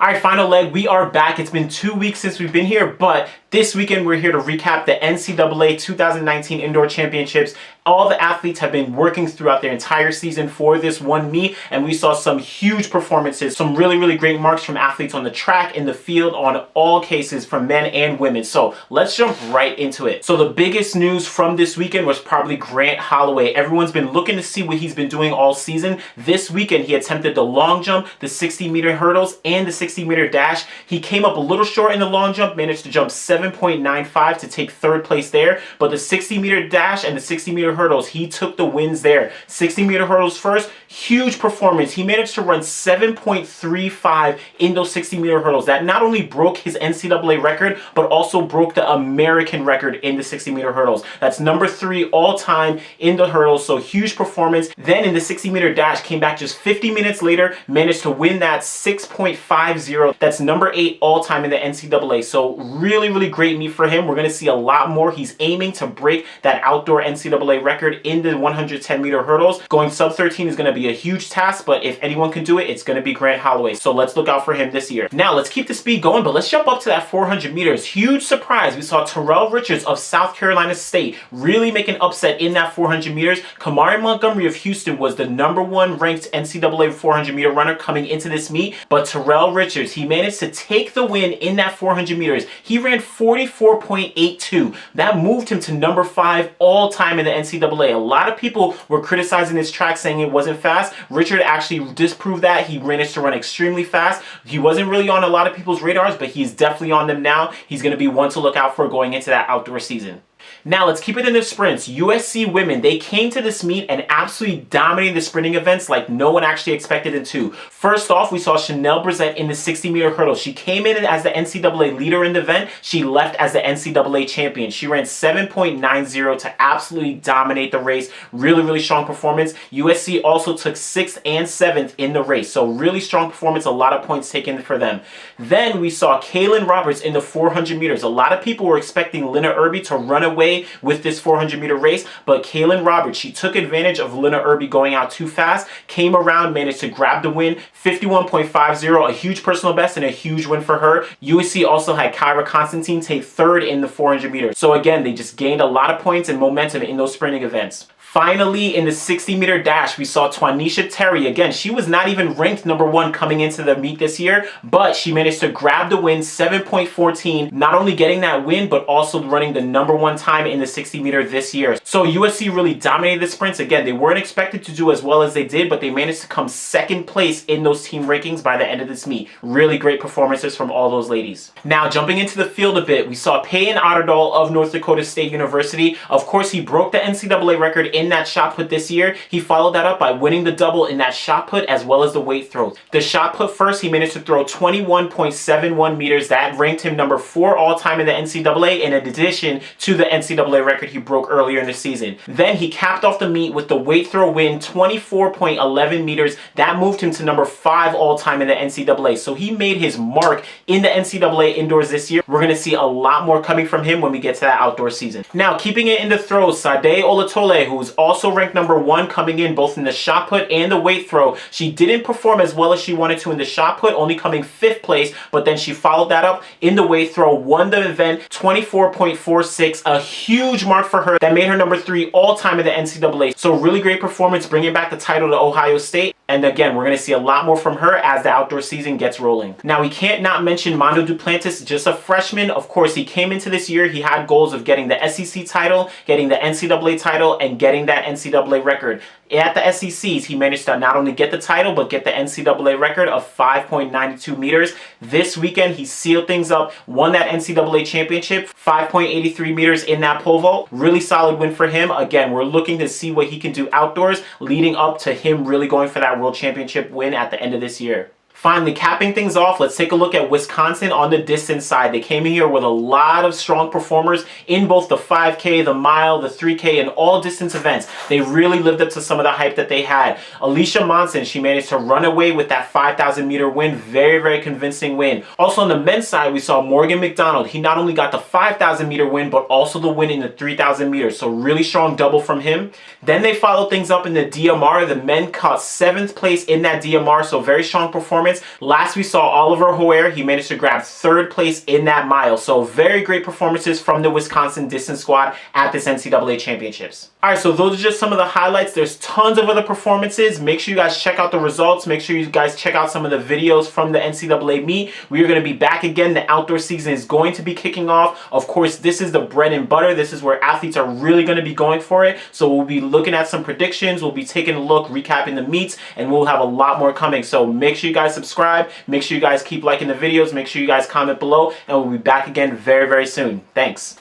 All right, final leg, we are back. It's been 2 weeks since we've been here, but this weekend we're here to recap the NCAA 2019 Indoor Championships. All the athletes have been working throughout their entire season for this one meet, and we saw some huge performances, some really great marks from athletes on the track, in the field, on all cases from men and women. So let's jump right into it. So the biggest news from this weekend was probably Grant Holloway. Everyone's been looking to see what he's been doing all season. This weekend he attempted the long jump, the 60-meter hurdles, and the 60-meter dash. He came up a little short in the long jump, managed to jump 7.95 to take third place there, but the 60-meter dash and the 60-meter hurdles, he took the wins there. 60-meter hurdles first, huge performance. He managed to run 7.35 in those 60-meter hurdles. That not only broke his NCAA record, but also broke the American record in the 60-meter hurdles. That's number 3 all time in the hurdles, so huge performance. Then in the 60-meter dash, came back just 50 minutes later, managed to win that 6.50. That's number 8 all time in the NCAA. So really great meet for him. We're going to see a lot more. He's aiming to break that outdoor NCAA record in the 110-meter hurdles. Going sub 13 is going to be a huge task, but if anyone can do it, it's going to be Grant Holloway. So let's look out for him this year. Now let's keep the speed going, but let's jump up to that 400 meters. Huge surprise. We saw Terrell Richards of South Carolina State really make an upset in that 400 meters. Kamari Montgomery of Houston was the #1 ranked NCAA 400 meter runner coming into this meet, but Terrell Richards, he managed to take the win in that 400 meters. He ran 44.82. That moved him to number 5 all time in the NCAA. A lot of people were criticizing this track, saying it wasn't fast. Richard actually disproved that. He managed to run extremely fast. He wasn't really on a lot of people's radars, but he's definitely on them now. He's going to be one to look out for going into that outdoor season. Now let's keep it in the sprints. USC women, they came to this meet and absolutely dominated the sprinting events like no one actually expected them to. First off, we saw Chanel Brissett in the 60-meter hurdle. She came in as the NCAA leader in the event. She left as the NCAA champion. She ran 7.90 to absolutely dominate the race. Really strong performance. USC also took 6th and 7th in the race. So really strong performance, a lot of points taken for them. Then we saw Kaylin Roberts in the 400 meters. A lot of people were expecting Lena Irby to run away with this 400 meter race, but Kaylin Roberts, she took advantage of Lena Irby going out too fast, came around, managed to grab the win, 51.50, a huge personal best and a huge win for her. USC also had Kyra Constantine take 3rd in the 400 meters. So again, they just gained a lot of points and momentum in those sprinting events. Finally, in the 60-meter dash, we saw Twanisha Terry. Again, she was not even ranked #1 coming into the meet this year, but she managed to grab the win, 7.14, not only getting that win, but also running the #1 time in the 60-meter this year. So USC really dominated the sprints. Again, they weren't expected to do as well as they did, but they managed to come 2nd place in those team rankings by the end of this meet. Really great performances from all those ladies. Now, jumping into the field a bit, we saw Peyton Otterdahl of North Dakota State University. Of course, he broke the NCAA record in that shot put this year. He followed that up by winning the double in that shot put as well as the weight throw. The shot put first, he managed to throw 21.71 meters. That ranked him number 4 all time in the NCAA, in addition to the NCAA record he broke earlier in the season. Then he capped off the meet with the weight throw win, 24.11 meters. That moved him to number 5 all time in the NCAA. So he made his mark in the NCAA indoors this year. We're going to see a lot more coming from him when we get to that outdoor season. Now, keeping it in the throws, Sade Olatole, who's also ranked #1 coming in both in the shot put and the weight throw. She didn't perform as well as she wanted to in the shot put, only coming 5th place, but then she followed that up in the weight throw, won the event, 24.46, a huge mark for her. That made her number 3 all time in the NCAA. So really great performance, bringing back the title to Ohio State. And again, we're going to see a lot more from her as the outdoor season gets rolling. Now, we can't not mention Mondo Duplantis, just a freshman. Of course, he came into this year, he had goals of getting the SEC title, getting the NCAA title, and getting that NCAA record. At the SECs, he managed to not only get the title, but get the NCAA record of 5.92 meters. This weekend, he sealed things up, won that NCAA championship, 5.83 meters in that pole vault. Really solid win for him. Again, we're looking to see what he can do outdoors, leading up to him really going for that world championship win at the end of this year. Finally, capping things off, let's take a look at Wisconsin on the distance side. They came in here with a lot of strong performers in both the 5K, the mile, the 3K, and all distance events. They really lived up to some of the hype that they had. Alicia Monson, she managed to run away with that 5,000 meter win. Very convincing win. Also on the men's side, we saw Morgan McDonald. He not only got the 5,000 meter win, but also the win in the 3,000 meters. So really strong double from him. Then they followed things up in the DMR. The men caught 7th place in that DMR, so very strong performance. performance. Last we saw Oliver Hoyer, he managed to grab 3rd place in that mile. So very great performances from the Wisconsin distance squad at this NCAA championships. All right, so those are just some of the highlights. There's tons of other performances. Make sure you guys check out the results. Make sure you guys check out some of the videos from the NCAA meet. We are going to be back again. The outdoor season is going to be kicking off. Of course, this is the bread and butter. This is where athletes are really going to be going for it. So we'll be looking at some predictions. We'll be taking a look, recapping the meets, and we'll have a lot more coming. So make sure you guys subscribe. Make sure you guys keep liking the videos. Make sure you guys comment below, and we'll be back again very, very soon. Thanks.